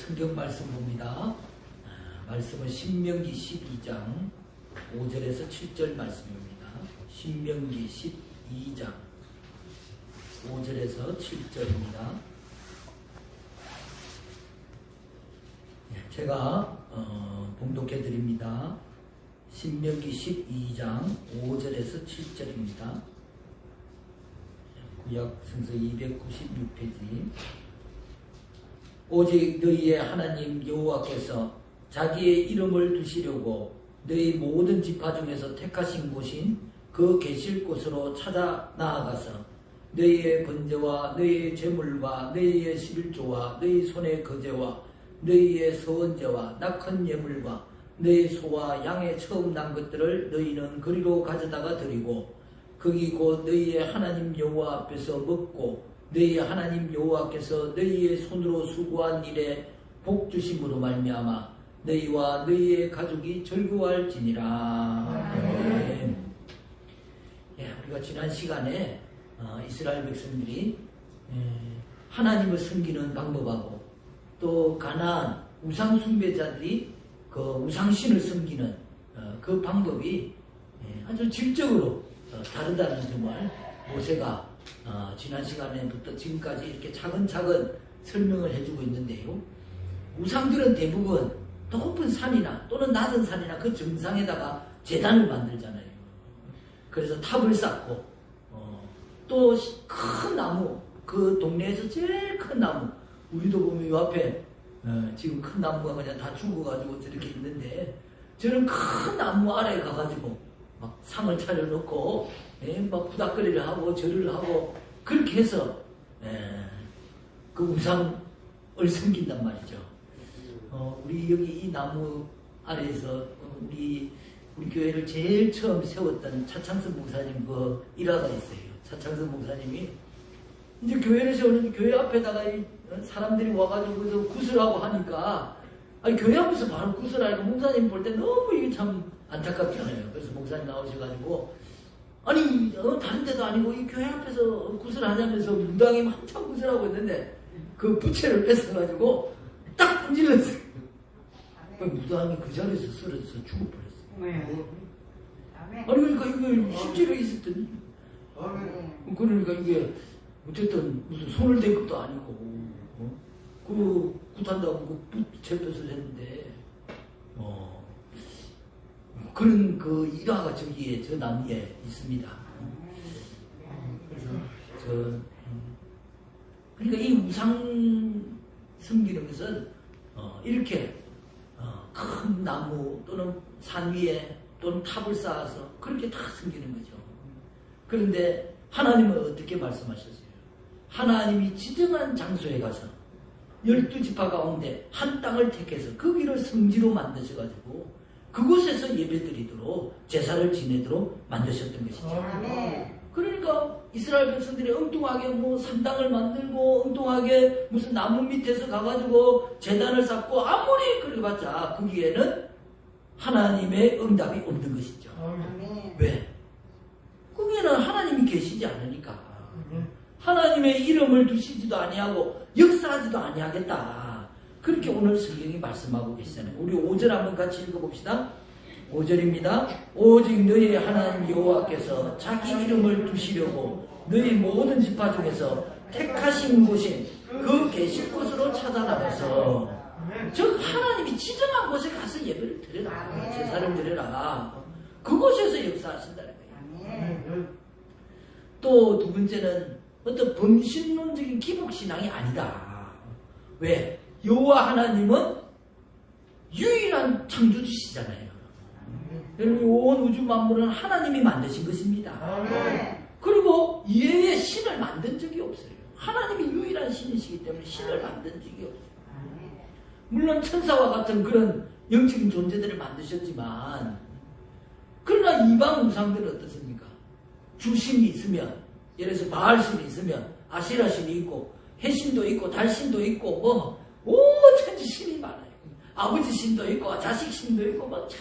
성경 말씀 봅니다. 말씀은 신명기 12장 5절에서 7절 말씀입니다. 신명기 12장 5절에서 7절입니다. 제가 봉독해 드립니다. 신명기 12장 5절에서 7절입니다. 구약 성서 296페이지. 오직 너희의 하나님 여호와께서 자기의 이름을 두시려고 너희 모든 지파 중에서 택하신 곳인 그 계실 곳으로 찾아 나아가서 너희의 번제와 너희의 제물과 너희의 11조와 너희 손의 거제와 너희의 서원제와 낙헌 예물과 너희 소와 양의 처음 난 것들을 너희는 거리로 가져다가 드리고 거기 곧 너희의 하나님 여호와 앞에서 먹고 너희의 하나님 여호와께서 너희의 손으로 수고한 일에 복 주심으로 말미암아 너희와 너희의 가족이 즐거워할지니라. 네. 우리가 지난 시간에 이스라엘 백성들이 하나님을 섬기는 방법하고 또 가나안 우상 숭배자들이 그 우상신을 섬기는 그 방법이 아주 질적으로 다르다는 점을 모세가 지난 시간에부터 지금까지 이렇게 차근차근 설명을 해주고 있는데요. 우상들은 대부분 높은 산이나 또는 낮은 산이나 그 정상에다가 제단을 만들잖아요. 그래서 탑을 쌓고 또 큰 나무, 그 동네에서 제일 큰 나무, 우리도 보면 이 앞에 지금 큰 나무가 그냥 다 죽어가지고 저렇게 있는데 저런 큰 나무 아래에 가가지고 막 상을 차려놓고 막 부닥거리를 하고 절을 하고 그렇게 해서 그 우상을 섬긴단 말이죠. 우리 여기 이 나무 아래에서 우리 교회를 제일 처음 세웠던 차창선 목사님 그 일화가 있어요. 차창선 목사님이 이제 교회를 세우는데 교회 앞에다가 사람들이 와가지고 구슬하고 하니까 교회 앞에서 바로 구슬하니까 목사님 볼 때 너무 이게 참 안타깝잖아요. 그래서 목사님 나오셔가지고 다른 데도 아니고 이 교회 앞에서 구슬하냐면서 무당이 한참 구슬하고 있는데 그 부채를 뺏어가지고 딱 분질렀어요. 무당이 그 자리에서 쓰러져서 죽어버렸어요. 그러니까 이게 실제로 있었더니 그러니까 이게 어쨌든 무슨 손을 댄 것도 아니고 그 굿한다고 그 부채 뺏어서 했는데 그런 그 일화가 저기에 저 나무에 있습니다. 그래서 그러니까 이 우상 섬기는 것은 이렇게 큰 나무 또는 산 위에 또는 탑을 쌓아서 그렇게 다 섬기는 거죠. 그런데 하나님은 어떻게 말씀하셨어요? 하나님이 지정한 장소에 가서 12지파 가운데 한 땅을 택해서 거기를 성지로 만드셔가지고 그곳에서 예배드리도록 제사를 지내도록 만드셨던 것이죠. 그러니까 이스라엘 백성들이 엉뚱하게 뭐 산당을 만들고 엉뚱하게 무슨 나무 밑에서 가가지고 제단을 쌓고 아무리 그래봤자 거기에는 하나님의 응답이 없는 것이죠. 왜? 거기에는 하나님이 계시지 않으니까. 하나님의 이름을 두시지도 아니하고 역사하지도 아니하겠다. 그렇게 오늘 성경이 말씀하고 계시잖아요. 우리 5절 한번 같이 읽어봅시다. 5절입니다. 오직 너희 하나님 여호와께서 자기 이름을 두시려고 너희 모든 지파 중에서 택하신 곳인 그 계실 곳으로 찾아나가서 즉 하나님이 지정한 곳에 가서 예배를 드려라. 제사를 드려라. 그곳에서 역사하신다는 거예요. 또 두 번째는 어떤 범신론적인 기복신앙이 아니다. 왜? 여호와 하나님은 유일한 창조주시잖아요. 여러분 온 우주 만물은 하나님이 만드신 것입니다. 그리고 이외에 신을 만든 적이 없어요. 하나님이 유일한 신이시기 때문에 신을 만든 적이 없어요. 물론 천사와 같은 그런 영적인 존재들을 만드셨지만 그러나 이방 우상들은 어떻습니까? 주신이 있으면 예를 들어서 바알신이 있으면 아시라신이 있고 해신도 있고 달신도 있고 뭐 온천지 신이 많아요. 아버지 신도 있고 자식 신도 있고 막 참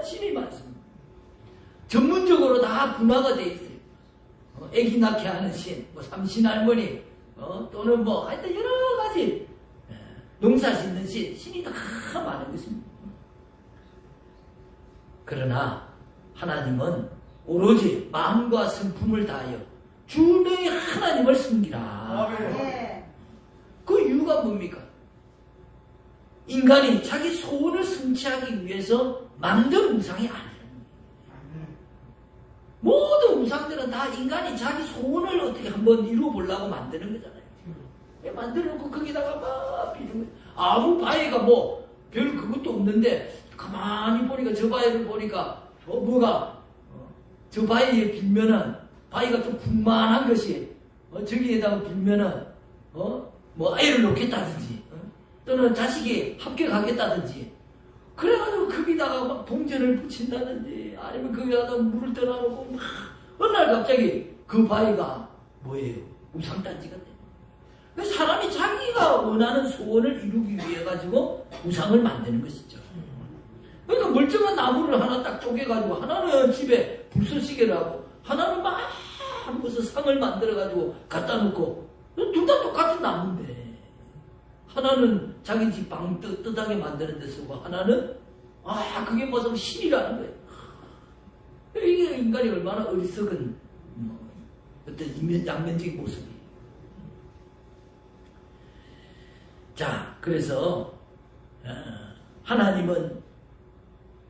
신이 많습니다. 전문적으로 다 분화가 되어 있어요. 애기 낳게 하는 신, 뭐 삼신할머니, 또는 뭐 하여튼 여러 가지 농사 짓는 신이 다 많은 것입니다. 그러나 하나님은 오로지 마음과 성품을 다하여 주 너희 하나님을 섬기라. 그 이유가 뭡니까? 인간이 자기 소원을 성취하기 위해서 만든 우상이 아니에요. 모든 우상들은 다 인간이 자기 소원을 어떻게 한번 이루어보려고 만드는 거잖아요. 만들어놓고 거기다가 막 비는 거예요. 아무 바위가 뭐 별 그것도 없는데 가만히 보니까 저 바위를 보니까 저 바위에 빌면은 바위가 좀 풍만한 것이 저기에다가 빌면은 뭐 애를 놓겠다든지 또는 자식이 합격하겠다든지 그래가지고 거기다가 막 동전을 붙인다든지 아니면 거기다가 물을 떠나놓고 막 어느 날 갑자기 그 바위가 뭐예요? 우상단지가 돼. 사람이 자기가 원하는 소원을 이루기 위해 가지고 우상을 만드는 것이죠. 그러니까 멀쩡한 나무를 하나 딱 쪼개가지고 하나는 집에 불쏘시개를 하고 하나는 막 무슨 상을 만들어가지고 갖다 놓고 둘 다 똑같은 나무인데 하나는 자기 집 방 뜨하게 만드는 데 쓰고 하나는 그게 무슨 신이라는 거예요. 이게 인간이 얼마나 어리석은 어떤 양면적인 모습이에요. 자, 그래서 하나님은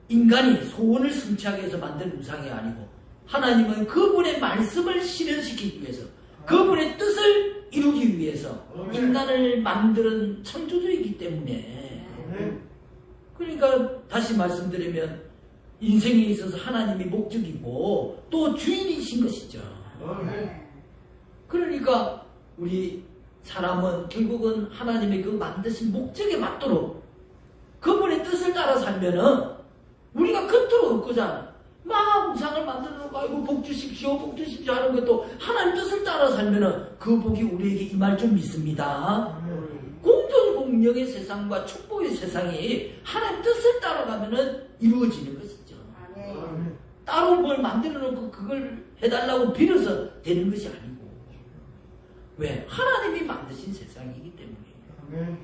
인간이 소원을 성취하기 위해서 만든 우상이 아니고 하나님은 그분의 말씀을 실현시키기 위해서 그분의 뜻을 이루기 위해서 인간을 만드는 창조주이기 때문에 그러니까 다시 말씀드리면 인생에 있어서 하나님이 목적이고 또 주인이신 것이죠. 그러니까 우리 사람은 결국은 하나님의 그 만드신 목적에 맞도록 그분의 뜻을 따라 살면은 우리가 겉으로 얻고자 막 우상을 만들어 놓고 아이고 복 주십시오 복 주십시오 하는 것도 하나님 뜻을 따라 살면은 그 복이 우리에게 임할 줄 믿습니다. 공존공영의 세상과 축복의 세상이 하나님 뜻을 따라가면은 이루어지는 것이죠. 따로 뭘 만들어 놓고 그걸 해달라고 빌어서 되는 것이 아니고 왜? 하나님이 만드신 세상이기 때문에.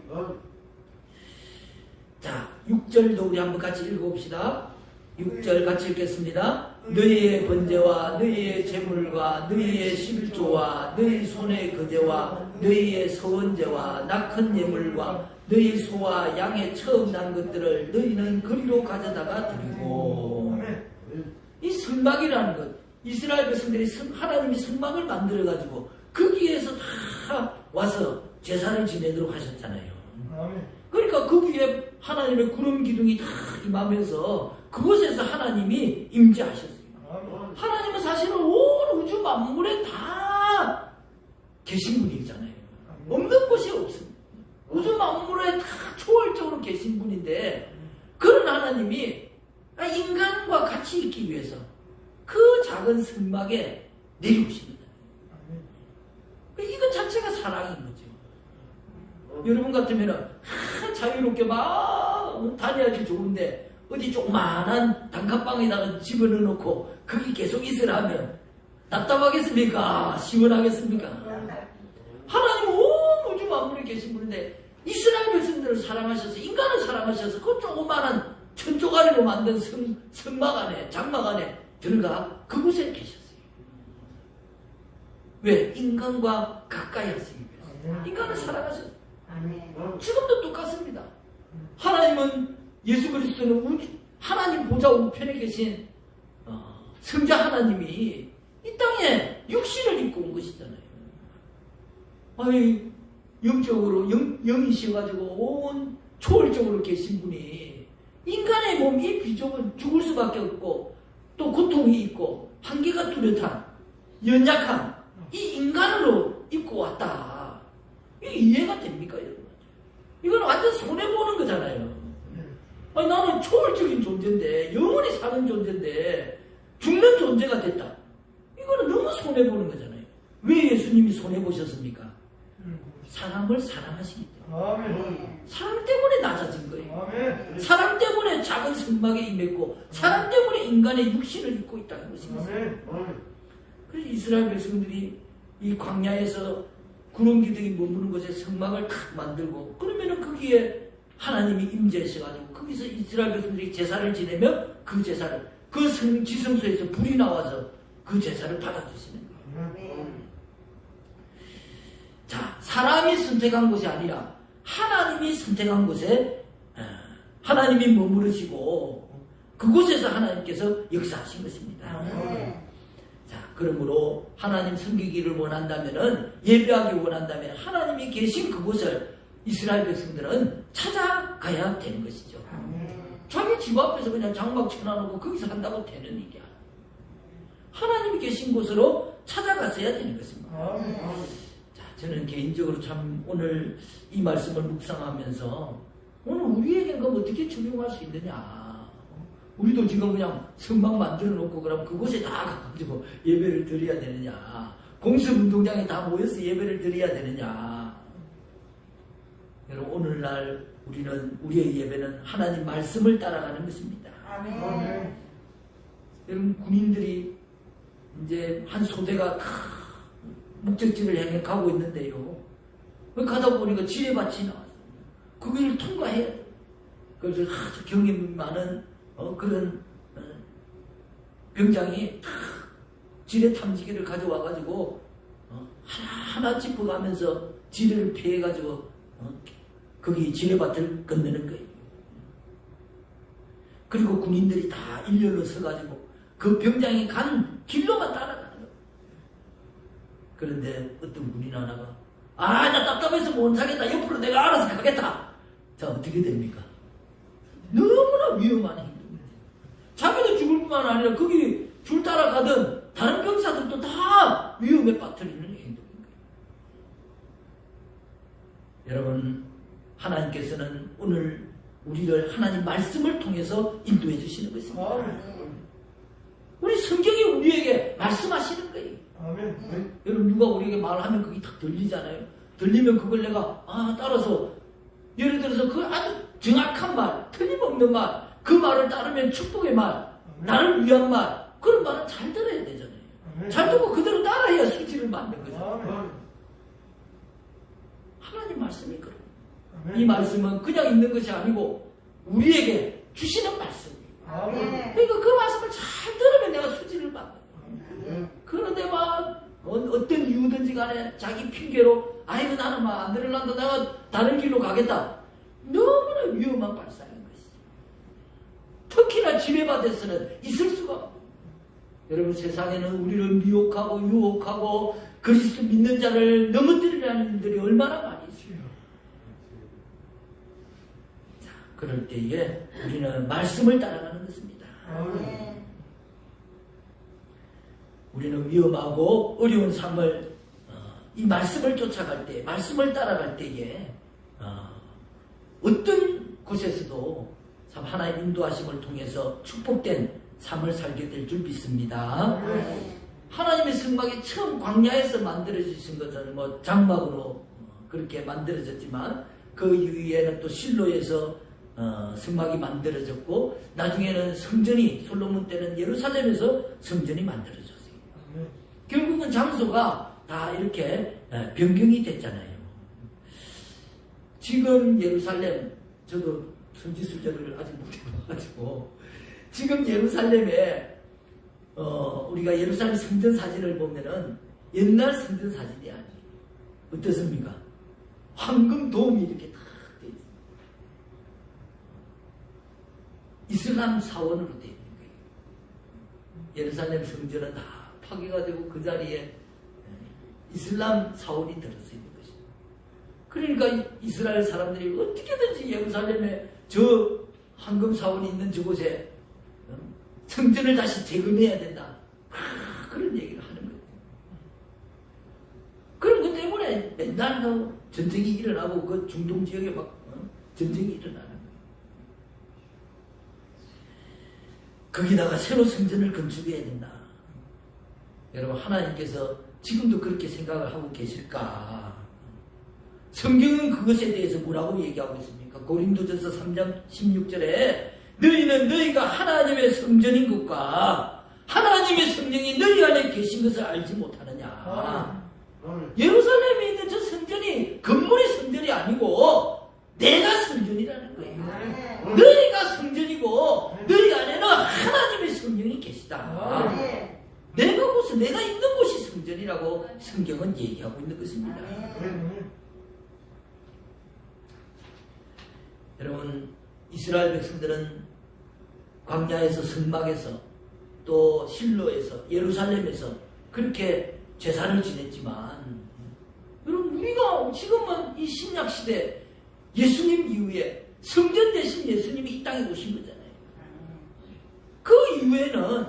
자, 6절도 우리 한번 같이 읽어봅시다. 6절 같이 읽겠습니다. 너희의 번제와 너희의 제물과 너희의 십일조와 너희 손의 거제와 너희의 서원제와 낙헌 예물과 너희 소와 양의 처음 난 것들을 너희는 그리로 가져다가 드리고. 이 성막이라는 것, 이스라엘 백성들이 하나님이 성막을 만들어가지고 거기에서 다 와서 제사를 지내도록 하셨잖아요. 그러니까 거기에 하나님의 구름 기둥이 다 임하면서 그곳에서 하나님이 임재하셨어요. 하나님은 사실은 온 우주 만물에 다 계신 분이잖아요. 없는 곳이 없습니다. 우주 만물에 다 초월적으로 계신 분인데 그런 하나님이 인간과 같이 있기 위해서 그 작은 성막에 내려오십니다. 이것 자체가 사랑인 거죠. 여러분 같으면 자유롭게 막 다녀야지 좋은데 어디 조그만한 단칸방에다가 집어넣어놓고 거기 계속 있으라면 답답하겠습니까? 시원하겠습니까? 하나님은 온 우주 만물에 계신 분인데 이스라엘 백성들을 사랑하셔서 인간을 사랑하셔서 그 조그만한 천조가리로 만든 성막 안에 장막 안에 들어가 그곳에 계셨어요. 왜? 인간과 가까이 하시기 위해서. 인간을 사랑하셔서. 지금도 똑같습니다. 하나님은 예수 그리스도는 하나님 보좌 우편에 계신 성자 하나님이 이 땅에 육신을 입고 온 것이잖아요. 아니 영적으로 영이셔가지고 온 초월적으로 계신 분이 인간의 몸 이 비좁은 죽을 수밖에 없고 또 고통이 있고 한계가 뚜렷한 연약한 이 인간으로 입고 왔다. 이게 이해가 됩니까, 여러분? 이건 완전 손해보는 거잖아요. 아니, 나는 초월적인 존재인데, 영원히 사는 존재인데, 죽는 존재가 됐다. 이거는 너무 손해보는 거잖아요. 왜 예수님이 손해보셨습니까? 사람을 사랑하시기 때문에. 사랑 때문에 낮아진 거예요. 사랑 때문에 작은 성막에 임했고, 사랑 때문에 인간의 육신을 입고 있다는 것입니다. 그래서 이스라엘 백성들이 이 광야에서 구름 기둥이 머무는 곳에 성막을 탁 만들고 그러면은 거기에 하나님이 임재하셔가지고 거기서 이스라엘 백성들이 제사를 지내면 그 제사를 그 지성소에서 불이 나와서 그 제사를 받아주시는 거예요. 자, 사람이 선택한 곳이 아니라 하나님이 선택한 곳에 하나님이 머무르시고 그곳에서 하나님께서 역사하신 것입니다. 자, 그러므로 하나님 섬기기를 원한다면은 예배하기 원한다면 하나님이 계신 그곳을 이스라엘 백성들은 찾아가야 되는 것이죠. 자기 집 앞에서 그냥 장막 쳐놔놓고 거기서 한다고 되는 일이 아니에요. 하나님이 계신 곳으로 찾아갔어야 되는 것입니다. 자, 저는 개인적으로 참 오늘 이 말씀을 묵상하면서 오늘 우리에게 그럼 어떻게 적용할 수 있느냐. 우리도 지금 그냥 성막 만들어 놓고 그럼 그곳에 다 가가지고 예배를 드려야 되느냐. 공습운동장에 다 모여서 예배를 드려야 되느냐. 여러분 오늘날 우리의 예배는 하나님 말씀을 따라가는 것입니다. 아멘. 여러분 군인들이 이제 한 소대가 목적지를 향해 가고 있는데요. 가다 보니까 지뢰밭이 나왔어요. 거기를 통과해야 돼요. 그래서 아주 경험 많은 그런 병장이 지뢰 탐지기를 가져와가지고 하나하나 짚어가면서 지뢰를 피해가지고 거기 지뢰밭을 건너는 거예요. 그리고 군인들이 다 일렬로 서가지고 그 병장이 간 길로만 따라가는 거예요. 그런데 어떤 군인 하나가 나 답답해서 못 사겠다. 옆으로 내가 알아서 가겠다. 자, 어떻게 됩니까? 너무나 위험한 행동이에요. 자기도 죽을 뿐만 아니라 거기 줄 따라가던 다른 병사들도 다 위험에 빠뜨리는 행동인 거예요. 여러분, 하나님께서는 오늘 우리를 하나님 말씀을 통해서 인도해 주시는 것입니다. 우리 성경이 우리에게 말씀하시는 거예요. 아멘. 여러분 누가 우리에게 말하면 그게 딱 들리잖아요. 들리면 그걸 내가 따라서 예를 들어서 그 아주 정확한 말, 틀림없는 말, 그 말을 따르면 축복의 말, 나를 위한 말, 그런 말은 잘 들어야 되잖아요. 잘 듣고 그대로 따라해야 수치를 만든 거죠. 하나님 말씀이 그래요. 이 말씀은 그냥 있는 것이 아니고 우리에게 주시는 말씀이에요. 그러니까 그 말씀을 잘 들으면 내가 수치를 받는 거예요. 그런데 막 어떤 이유든지 간에 자기 핑계로 아이고 나는 막 안 들으란다. 내가 다른 길로 가겠다. 너무나 위험한 발상인 것이죠. 특히나 지뢰밭에서는 있을 수가 없어요. 여러분 세상에는 우리를 미혹하고 유혹하고 그리스도 믿는 자를 넘어뜨리려는 일들이 얼마나 많이 있어요. 자, 그럴 때에 우리는 말씀을 따라가는 것입니다. 우리는 위험하고 어려운 삶을 이 말씀을 쫓아갈 때, 말씀을 따라갈 때에 어떤 곳에서도 참 하나님 인도하심을 통해서 축복된 삶을 살게 될 줄 믿습니다. 하나님의 성막이 처음 광야에서 만들어지신 것은 장막으로 그렇게 만들어졌지만 그 이후에는 또 실로에서 성막이 만들어졌고 나중에는 성전이 솔로몬 때는 예루살렘에서 성전이 만들어졌어요. 결국은 장소가 다 이렇게 변경이 됐잖아요. 지금 예루살렘, 저도 성지순례를 아직 못 해봐가지고 지금 예루살렘에 우리가 예루살렘 성전 사진을 보면은 옛날 성전 사진이 아니에요. 어떻습니까? 황금 돔이 이렇게 딱 돼 있어요. 이슬람 사원으로 되어 있는 거예요. 예루살렘 성전은 다 파괴가 되고 그 자리에 이슬람 사원이 들어서 있는 것입니다. 그러니까 이스라엘 사람들이 어떻게든지 예루살렘에 저 황금 사원이 있는 저곳에 성전을 다시 재건해야 된다. 그런 얘기를 하는 거예요. 그런 것 때문에 맨날 전쟁이 일어나고 그 중동 지역에 막 전쟁이 일어나는 거예요. 거기다가 새로 성전을 건축해야 된다. 여러분 하나님께서 지금도 그렇게 생각을 하고 계실까? 성경은 그것에 대해서 뭐라고 얘기하고 있습니까? 고린도전서 3장 16절에 너희는 너희가 하나님의 성전인 것과 하나님의 성령이 너희 안에 계신 것을 알지 못하느냐. 예루살렘에 있는 저 성전이 건물의 성전이 아니고 내가 성전이라는 거예요. 너희가 성전이고 너희 안에는 하나님의 성령이 계시다. 내가 무슨 내가 있는 곳이 성전이라고 성경은 얘기하고 있는 것입니다. 여러분, 이스라엘 백성들은 광야에서 성막에서 또 실로에서 예루살렘에서 그렇게 제사를 지냈지만, 여러분 우리가 지금은 이 신약 시대 예수님 이후에 성전 대신 예수님이 이 땅에 오신 거잖아요. 그 이후에는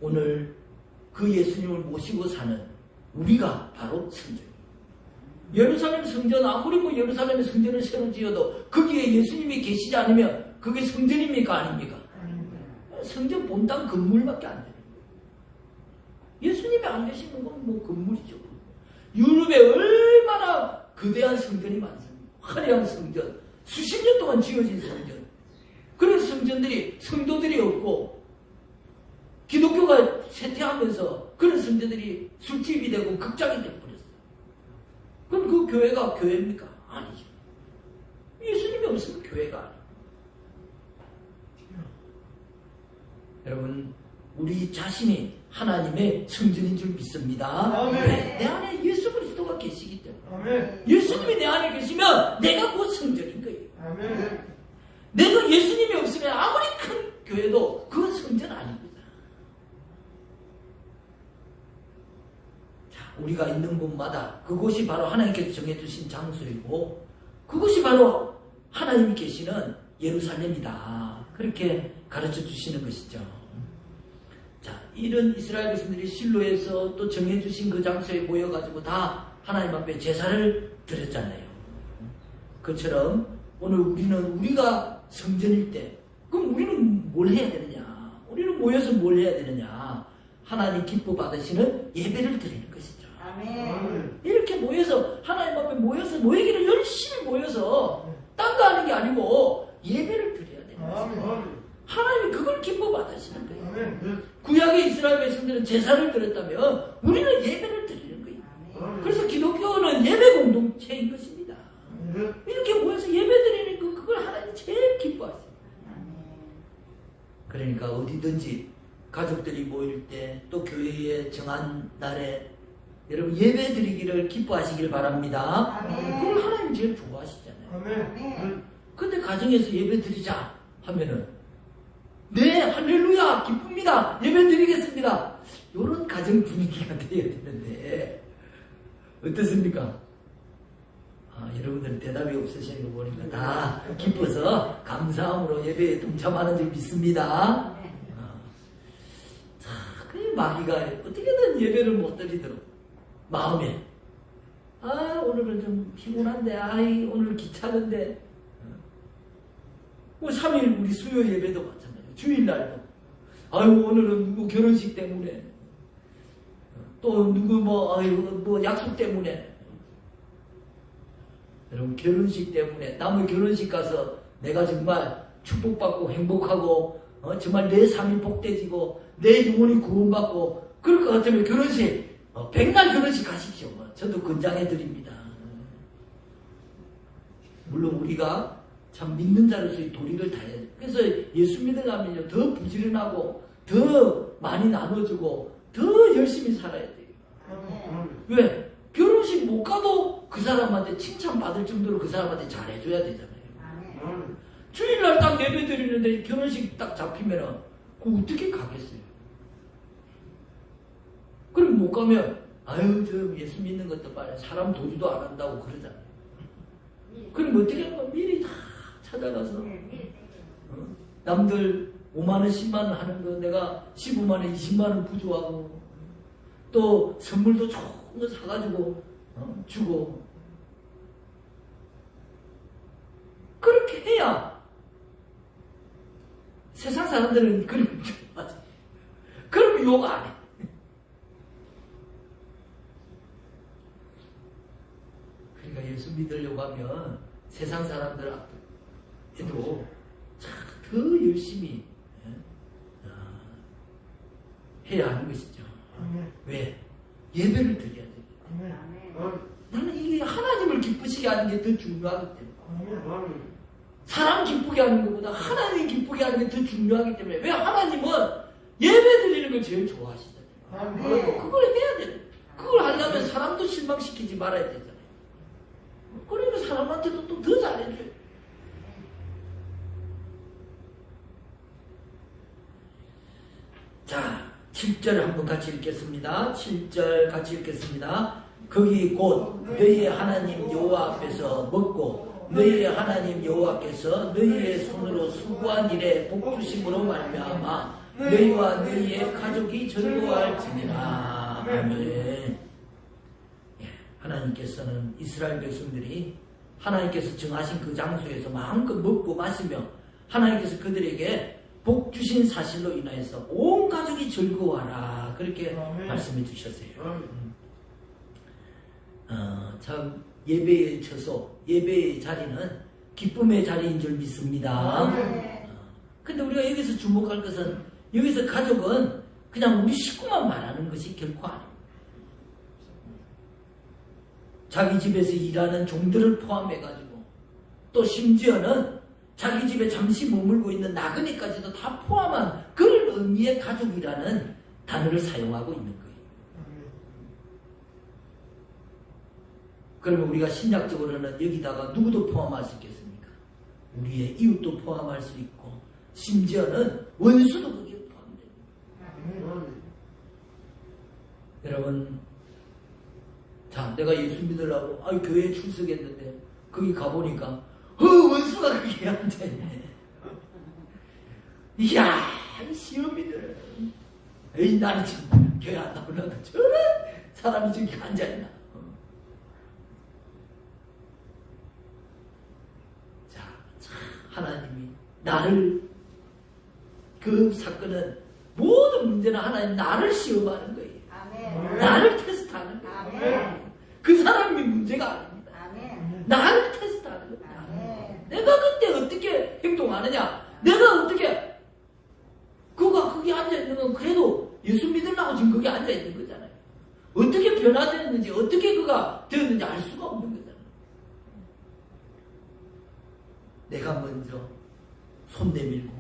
오늘 그 예수님을 모시고 사는 우리가 바로 성전이에요. 예루살렘 성전, 아무리 뭐 예루살렘의 성전을 새로 지어도 거기에 예수님이 계시지 않으면 그게 성전입니까? 아닙니까? 성전 본당 건물밖에 안 돼요. 예수님이 안 계시는 건 뭐 건물이죠. 유럽에 얼마나 거대한 성전이 많습니다. 화려한 성전, 수십 년 동안 지어진 성전. 그런 성전들이 성도들이 없고 기독교가 쇠퇴하면서 그런 성전들이 술집이 되고 극장이 되어버렸어요. 그럼 그 교회가 교회입니까? 아니죠. 예수님이 없으면 교회가 아니에요. 여러분, 우리 자신이 하나님의 성전인 줄 믿습니다. 왜? 내 안에 예수 그리스도가 계시기 때문에. 예수님이 내 안에 계시면 내가 곧 성전인 거예요. 내가 예수님이 없으면 아무리 큰 교회도 그건 성전 아닙니다. 자, 우리가 있는 곳마다 그곳이 바로 하나님께서 정해주신 장소이고 그곳이 바로 하나님이 계시는 예루살렘이다. 그렇게 가르쳐 주시는 것이죠. 자, 이런 이스라엘 백성들이 실로에서 또 정해주신 그 장소에 모여가지고 다 하나님 앞에 제사를 드렸잖아요. 그처럼 오늘 우리는 우리가 성전일 때, 그럼 우리는 뭘 해야 되느냐? 우리는 모여서 뭘 해야 되느냐? 하나님 기뻐 받으시는 예배를 드리는 것이죠. 아멘. 이렇게 모여서 하나님 앞에 모여서 모이기를 열심히 모여서 딴 거 하는 게 아니고 예배를 드려야 되는 것이죠. 하나님이 그걸 기뻐 받으시는 거예요. 구약의 이스라엘 백성들은 제사를 드렸다면 우리는 예배를 드리는 거예요. 그래서 기독교는 예배 공동체인 것입니다. 이렇게 모여서 예배 드리는 그걸 하나님이 제일 기뻐하세요. 그러니까 어디든지 가족들이 모일 때 또 교회에 정한 날에 여러분 예배 드리기를 기뻐하시길 바랍니다. 그걸 하나님 제일 좋아하시잖아요. 근데 가정에서 예배 드리자 하면은 네, 할렐루야, 기쁩니다, 예배 드리겠습니다, 이런 가정 분위기가 되어야 되는데 어떻습니까? 여러분들 대답이 없으시는 거 보니까 다 기뻐서 감사함으로 예배에 동참하는 줄 믿습니다. 자, 그 마귀가 어떻게든 예배를 못 드리도록 마음에 오늘은 좀 피곤한데 오늘 귀찮은데 뭐 3일 우리 수요 예배도 마찬가지예요. 주일날도 오늘은 누구 결혼식 때문에 또 누구 뭐 약속 때문에 여러분 결혼식 때문에 남의 결혼식 가서 내가 정말 축복받고 행복하고 정말 내 삶이 복되지고 내 영혼이 구원받고 그럴 것 같으면 결혼식 백날 결혼식 가십시오. 저도 권장해 드립니다. 물론 우리가 참 믿는 자로서의 도리를 다해야 돼요. 그래서 예수 믿으려면 더 부지런하고 더 많이 나눠주고 더 열심히 살아야 돼요. 왜? 결혼식 못 가도 그 사람한테 칭찬받을 정도로 그 사람한테 잘해줘야 되잖아요. 주일날 딱 예배 드리는데 결혼식 딱 잡히면은 그거 어떻게 가겠어요? 그럼 못 가면 저 예수 믿는 것도 빨리 사람 도주도 안 한다고 그러잖아요. 그럼 어떻게 하면 미리 다 찾아가서 남들 5만원 10만원 하는 거 내가 15만원 20만원 부조하고 또 선물도 좋은 거 사가지고 주고 그렇게 해야 세상 사람들은 그런 거 좋아하지. 그럼 욕 안 해. 그러니까 예수 믿으려고 하면 세상 사람들에도 더 열심히 해야 하는 것이죠. 왜? 예배를 드려야 돼. 아멘. 나는 이게 하나님을 기쁘시게 하는 게 더 중요하기 때문에. 아멘. 사람 기쁘게 하는 것보다 하나님 기쁘게 하는 게 더 중요하기 때문에. 왜 하나님은 예배 드리는 걸 제일 좋아하시잖아요. 아멘. 그걸 해야 돼. 그걸 하려면 사람도 실망시키지 말아야 되잖아요. 그러니까 사람한테도 또 더 잘해줘요. 자, 7절 한번 같이 읽겠습니다. 7절 같이 읽겠습니다. 거기 곧 너희의 하나님 여호와 앞에서 먹고 너희의 하나님 여호와께서 너희의 손으로 수고한 일에 복주심으로 말미암아 너희와 너희의 가족이 즐거워할지니라. 아멘. 하나님께서는 이스라엘 백성들이 하나님께서 정하신 그 장소에서 마음껏 먹고 마시며 하나님께서 그들에게 복 주신 사실로 인하여서 온 가족이 즐거워하라. 그렇게 말씀해 주셨어요. 참 예배의 처소, 예배의 자리는 기쁨의 자리인 줄 믿습니다. 근데 우리가 여기서 주목할 것은 여기서 가족은 그냥 우리 식구만 말하는 것이 결코 아닙니다. 자기 집에서 일하는 종들을 포함해가지고 또 심지어는 자기 집에 잠시 머물고 있는 나그네까지도 다 포함한 그런 의미의 가족이라는 단어를 사용하고 있는 거예요. 그러면 우리가 신약적으로는 여기다가 누구도 포함할 수 있겠습니까? 우리의 이웃도 포함할 수 있고 심지어는 원수도 거기에 포함됩니다. 여러분, 자, 내가 예수 믿으려고 교회에 출석했는데 거기 가보니까 원수가 거기에 앉아있네. 이야, 이 시어미들. 에이, 나는 지금 교회 안 나오려고 저런 사람이 저기 앉아있나. 자, 하나님이 나를, 그 사건은 모든 문제는 하나님 나를 시험하는 거예요. 아멘. 나를 테스트하는 거예요. 아멘. 그 사람이 문제가 아닙니다. 아멘. 나를 테스트하는 거예요. 아멘. 내가 그때 어떻게 행동하느냐, 내가 어떻게, 그가 거기 앉아있는 건 그래도 예수 믿으려고 지금 거기 앉아있는 거잖아요. 어떻게 변화됐는지, 어떻게 그가 되었는지 알 수가 없는 거잖아요. 내가 먼저 손 내밀고,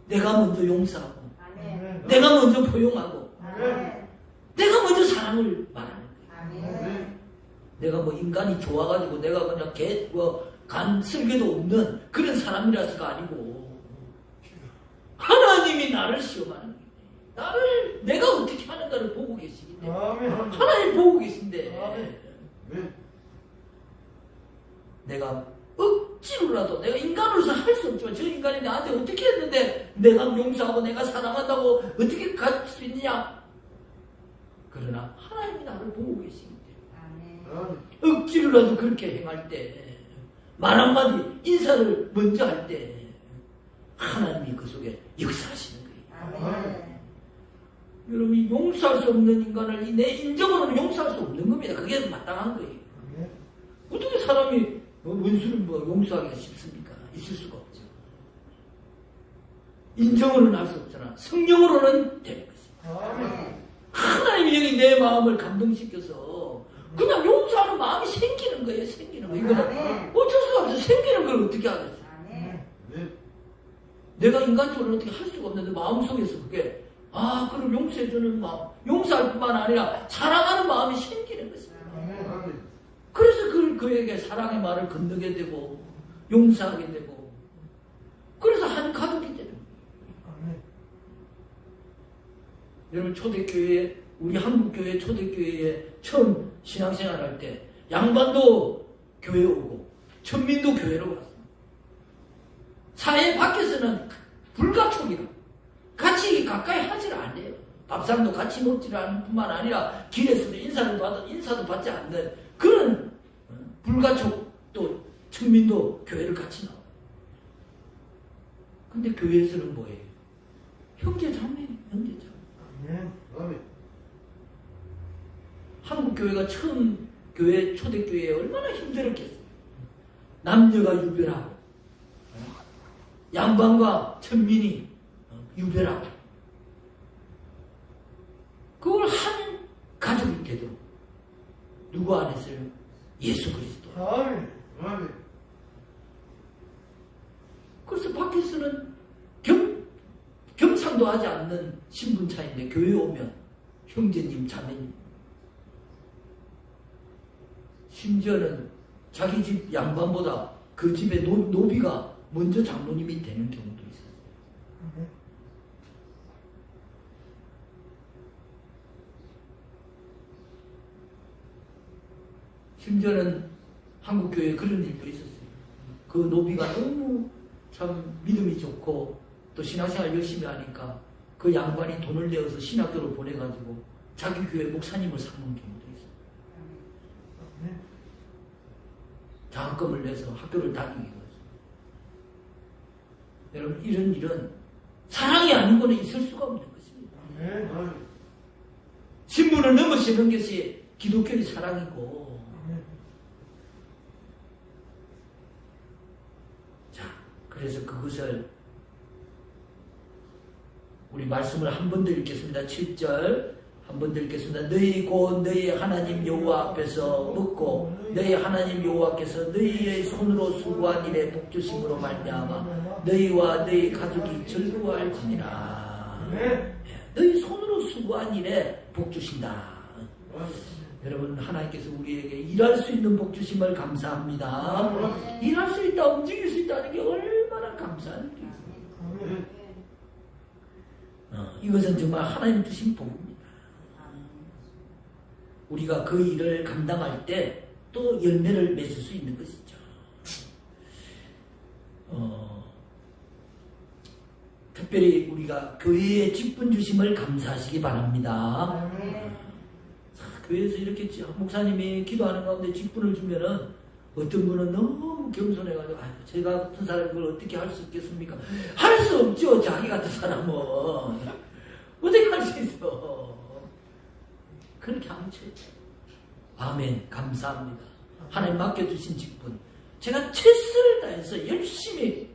내가 먼저 용서하고, 아멘. 내가 먼저 포용하고, 아멘. 내가 먼저 사랑을 말하는 거예요. 아멘. 내가 뭐 인간이 좋아가지고 내가 그냥 간 쓸개도 없는 그런 사람이라서가 아니고 하나님이 나를 시험하는 거예요. 내가 어떻게 하는가를 보고 계시기 때문에 하나님 보고 계신데 내가 억지로라도 내가 인간으로서 할 수 없지만 저 인간이 나한테 어떻게 했는데 내가 용서하고 내가 사랑한다고 어떻게 갈 수 있느냐. 그러나 하나님이 나를 보고 계시기 때문에 억지로라도 그렇게 행할 때, 말 한마디 인사를 먼저 할 때, 하나님이 그 속에 역사하시는 거예요. 아멘. 여러분, 용서할 수 없는 인간을 내 인정으로는 용서할 수 없는 겁니다. 그게 마땅한 거예요. 어떻게 사람이 원수를 용서하기가 쉽습니까? 있을 수가 없죠. 인정으로는 할 수 없잖아. 성령으로는 되는 것입니다. 하나님이 여기 내 마음을 감동시켜서 그냥 용서하는 마음이 생기는 거예요. 생기는 거. 이거는 어쩔 수가 없어. 생기는 걸 어떻게 하겠어. 내가 인간적으로 어떻게 할 수가 없는데 마음속에서 그게 그럼 용서해주는 마음, 용서할 뿐만 아니라 사랑하는 마음이 생기는 것입니다. 그래서 그에게 사랑의 말을 건너게 되고 용서하게 되고 그래서 한 가족이 되는 거예요. 여러분, 초대교회, 우리 한국교회 초대교회에 처음 신앙생활 할 때 양반도 교회 오고 천민도 교회로 왔습니다. 사회 밖에서는 불가촉이라 같이 가까이 하질 않아요. 밥상도 같이 먹지를 않을 뿐만 아니라 길에서도 인사도 받지 않는 그런 불가촉, 또 천민도 교회를 같이 나와요. 근데 교회에서는 뭐예요? 형제자매예요. 형제자매. 한국 교회가 처음 초대교회에 얼마나 힘들었겠어요. 남녀가 유별하고 양반과 천민이 유별하고 그걸 한 가족이 되도록 누구 안에서요? 예수 그리스도. 아멘. 아멘. 그래서 밖에서는 경상도 하지 않는 신분차인데 교회 오면 형제님, 자매님. 심지어는 자기 집 양반보다 그 집의 노비가 먼저 장로님이 되는 경우도 있어요. 아멘. 심지어는 한국교회에 그런 일도 있었어요. 그 노비가 너무 참 믿음이 좋고 또 신학생활 열심히 하니까 그 양반이 돈을 내어서 신학교로 보내가지고 자기 교회 목사님을 삼는 경우도 있어요. 아멘. 장학금을 내서 학교를 다니게 해가지고. 여러분, 이런 일은 사랑이 아니고는 있을 수가 없는 것입니다. 아멘. 아멘. 신분을 넘어서는 것이 기독교의 사랑이고, 아멘. 자, 그래서 그것을 우리 말씀을 한 번 더 읽겠습니다. 7절 한 번 더 읽겠습니다. 너희 곧 너희 하나님 여호와 앞에서 먹고 너희 하나님 여호와께서 너희의 손으로 수고한 일에 복 주심으로 말미암아 너희와 너희 가족이 즐거워할지니라. 아멘. 너희 손으로 수고한 일에 복 주신다. 아멘. 여러분, 하나님께서 우리에게 일할 수 있는 복 주심을 감사합니다. 일할 수 있다, 움직일 수 있다는 게 얼마나 감사한 일이에요. 아멘. 이것은 정말 하나님 주신 복입니다. 우리가 그 일을 감당할 때 또 열매를 맺을 수 있는 것이죠. 특별히 우리가 교회에 직분 주심을 감사하시기 바랍니다. 아멘. 교회에서 이렇게 목사님이 기도하는 가운데 직분을 주면은 어떤 분은 너무 겸손해가지고 제가 같은 사람이 그걸 어떻게 할 수 있겠습니까? 할 수 없죠. 자기 같은 사람은 어떻게 할 수 있어? 그렇게 하면 죠 아멘. 감사합니다. 하나님 맡겨주신 직분 제가 최선을 다해서 열심히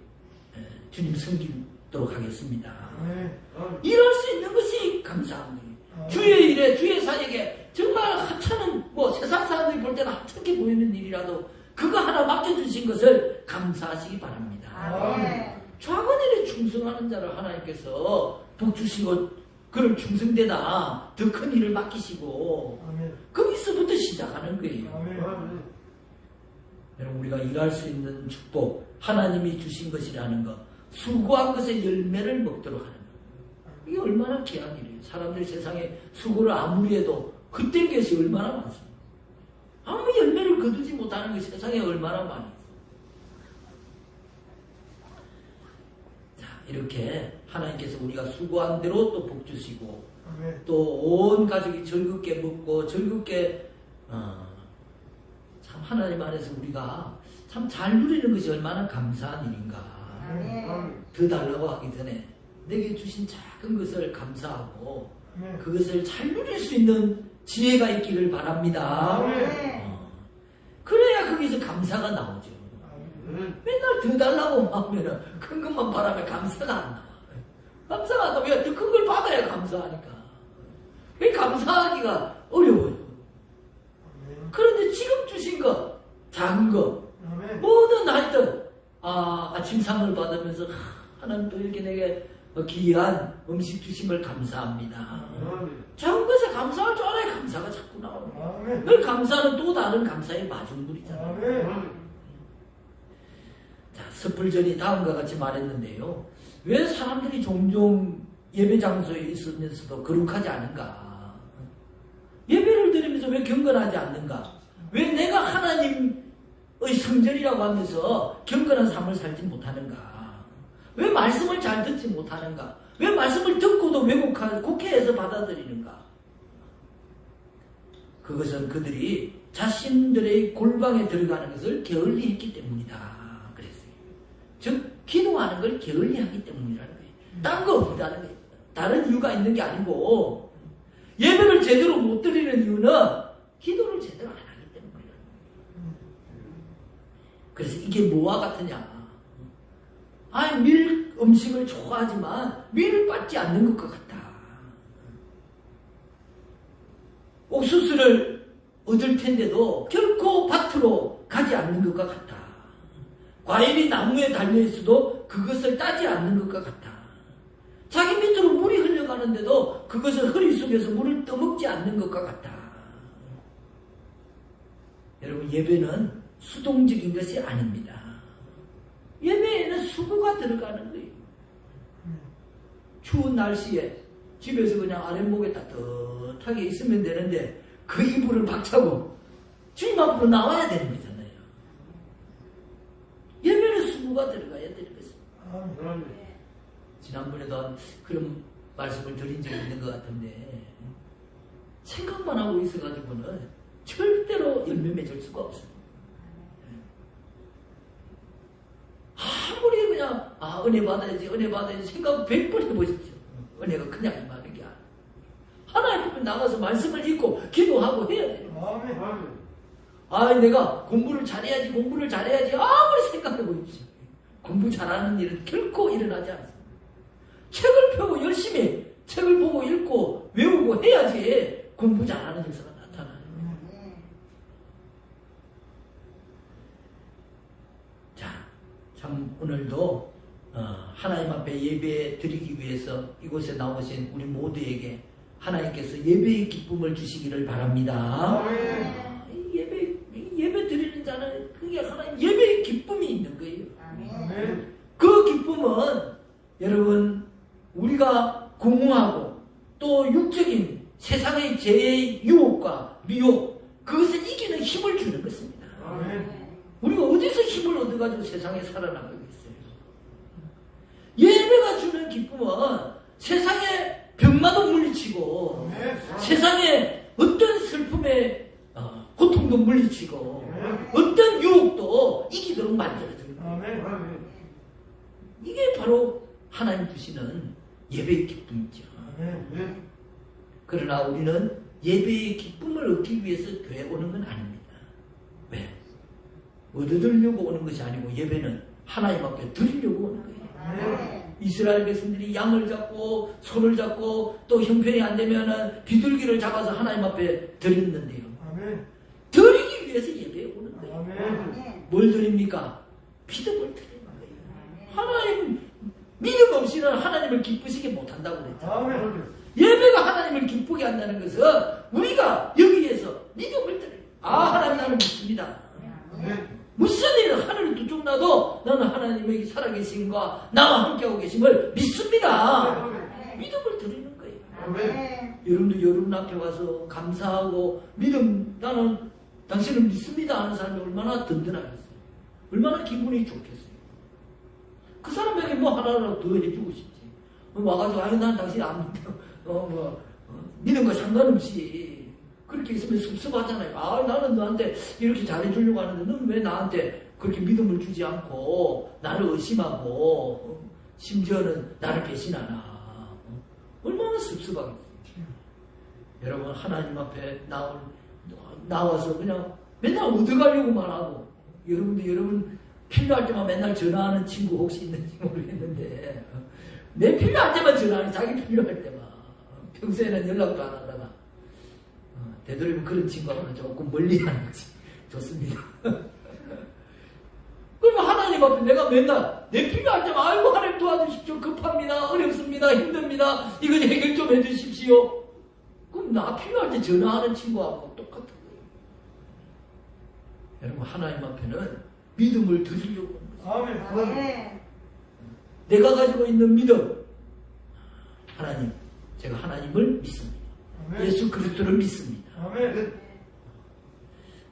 주님 섬기도록 하겠습니다. 아멘. 일할 수 있는 것이 감사합니다. 주의 일에 주의 사역에 정말 하찮은 세상 사람들이 볼 때는 하찮게 보이는 일이라도 그거 하나 맡겨주신 것을 감사하시기 바랍니다. 아멘. 작은 일에 충성하는 자를 하나님께서 복 주시고 그를 충성되다 더 큰 일을 맡기시고 아멘. 거기서부터 시작하는 거예요. 아멘. 아멘. 여러분, 우리가 일할 수 있는 축복 하나님이 주신 것이라는 것, 수고한 것의 열매를 먹도록 하는 것, 이게 얼마나 귀한 일이에요. 사람들이 세상에 수고를 아무리 해도 헛된 것이 얼마나 많습니다. 아무 열매를 거두지 못하는 것이 세상에 얼마나 많이 있어요. 자, 이렇게 하나님께서 우리가 수고한 대로 또 복 주시고 아멘. 또 온 가족이 즐겁게 먹고 즐겁게 참 하나님 안에서 우리가 참 잘 누리는 것이 얼마나 감사한 일인가. 아멘. 더 달라고 하기 전에 내게 주신 작은 것을 감사하고 아멘. 그것을 잘 누릴 수 있는 지혜가 있기를 바랍니다. 아멘. 그래야 거기서 감사가 나오죠. 아멘. 맨날 더 달라고 하면은 큰 것만 바라면 감사가 안 나와. 감사가 안 나와. 더 큰 걸 받아야 감사하니까. 왜 감사하기가 어려워요. 아멘. 그런데 지금 주신 거, 작은 거, 아멘. 뭐든 하여튼 아침 상을 받으면서 하나님 또 이렇게 내게 귀한 음식 주심을 감사합니다. 아멘. 작은 것에 감사할 줄 알아야 감사가 자꾸 나오는 거예요. 아멘. 늘 감사는 또 다른 감사의 마중물이잖아요. 아멘. 자, 섣불전이 다음과 같이 말했는데요. 왜 사람들이 종종 예배 장소에 있으면서도 거룩하지 않은가? 예배를 드리면서 왜 경건하지 않는가? 왜 내가 하나님의 성전이라고 하면서 경건한 삶을 살지 못하는가? 왜 말씀을 잘 듣지 못하는가? 왜 말씀을 듣고도 왜곡하고 곡해해서 받아들이는가? 그것은 그들이 자신들의 골방에 들어가는 것을 게을리 했기 때문이다. 그랬어요. 즉, 기도하는 걸 게을리 하기 때문이라는 거예요. 딴 거 없다는 거예요. 다른 이유가 있는 게 아니고, 예배를 제대로 못 드리는 이유는 기도를 제대로 안 하기 때문이라는 거예요. 그래서 이게 뭐와 같으냐? 밀 음식을 좋아하지만 밀을 받지 않는 것과 같다. 옥수수를 얻을 텐데도 결코 밭으로 가지 않는 것과 같다. 과일이 나무에 달려있어도 그것을 따지 않는 것과 같다. 자기 밑으로 물이 흘러가는데도 그것을 허리 속에서 물을 떠먹지 않는 것과 같다. 여러분, 예배는 수동적인 것이 아닙니다. 예배에는 수고가 들어가는 거예요. 추운 날씨에 집에서 그냥 아랫목에 따뜻하게 있으면 되는데 그 이불을 박차고 주님 앞으로 나와야 되는 거잖아요. 예배는 수고가 들어가야 되는 것입니다. 지난번에도 그런 말씀을 드린 적이 있는 것 같은데 생각만 하고 있어가지고는 절대로 열매 맺을 수가 없어요. 아무리 그냥 은혜 받아야지 생각 100번 해보십시오. 은혜가 그냥 임하는 게 아니에요. 하나님 앞에 나가서 말씀을 읽고 기도하고 해야 돼요. 내가 공부를 잘해야지 아무리 생각해보십시오. 공부 잘하는 일은 결코 일어나지 않습니다. 책을 펴고 열심히 책을 보고 읽고 외우고 해야지 공부 잘하는 역사가 나타나요. 자, 참 오늘도 하나님 앞에 예배 드리기 위해서 이곳에 나오신 우리 모두에게 하나님께서 예배의 기쁨을 주시기를 바랍니다. 예배 드리는 자는 그게 하나님 예배의 기쁨이 있는 거예요. 그 기쁨은 여러분 우리가 공허하고 또 육적인 세상의 죄의 유혹과 미혹 그것을 이기는 힘을 주는 것입니다. 우리가 어디서 힘을 얻어가지고 세상에 살아나가겠어요? 예배가 주는 기쁨은 세상의 병마도 물리치고 세상의 어떤 슬픔의 고통도 물리치고 어떤 유혹도 이기도록 만들어줍니다. 이게 바로 하나님 주시는 예배의 기쁨이죠. 그러나 우리는 예배의 기쁨을 얻기 위해서 교회에 오는 건 아닙니다. 왜? 얻어들려고 오는 것이 아니고 예배는 하나님 앞에 드리려고 오는 거예요. 이스라엘 백성들이 양을 잡고 소를 잡고 또 형편이 안 되면은 비둘기를 잡아서 하나님 앞에 드렸는데요. 드리기 위해서 예배에 오는 거예요. 뭘 드립니까? 믿음을 드리는 거예요. 하나님 믿음 없이는 하나님을 기쁘시게 못한다고 그랬죠. 예배가 하나님을 기쁘게 한다는 것은 우리가 여기에서 믿음을 드려요. 하나님 나를 믿습니다. 무슨 일은 하늘이 두 쪽 나도 나는 하나님의 살아계심과 나와 함께하고 계심을 믿습니다. 믿음을 드리는 거예요. 여러분도 여러분 앞에 와서 감사하고 나는 당신을 믿습니다 하는 사람이 얼마나 든든하겠어요. 얼마나 기분이 좋겠어요. 그 사람에게 뭐 하나라도 더 해주고 싶지. 와가지고 난 당신 안 믿어. 믿는 거 상관없이 그렇게 있으면 섭섭하잖아요. 나는 너한테 이렇게 잘해주려고 하는데 넌 왜 나한테 그렇게 믿음을 주지 않고 나를 의심하고 심지어는 나를 배신하나. 얼마나 섭섭하겠어요. 여러분 하나님 앞에 나와서 그냥 맨날 얻어가려고만 하고 여러분 필요할 때만 맨날 전화하는 친구 혹시 있는지 모르겠는데 내 필요할 때만 전화하는 자기 필요할 때만 평소에는 연락도 안 하다가 되도록이면 그런 친구하고는 조금 멀리하는 것이 좋습니다. 그러면 하나님 앞에 내가 맨날 내 필요할 때만 하나님 도와주십시오. 급합니다. 어렵습니다. 힘듭니다. 이거 해결 좀 해주십시오. 그럼 나 필요할 때 전화하는 친구하고 똑같은 거예요. 여러분 하나님 앞에는 믿음을 드리려고 하는 거예요. 내가 가지고 있는 믿음 하나님 제가 하나님을 믿습니다. 예수 그리스도를 믿습니다.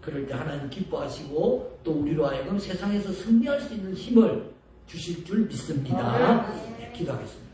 그럴 때 하나님 기뻐하시고 또 우리로 하여금 세상에서 승리할 수 있는 힘을 주실 줄 믿습니다. 네, 기도하겠습니다.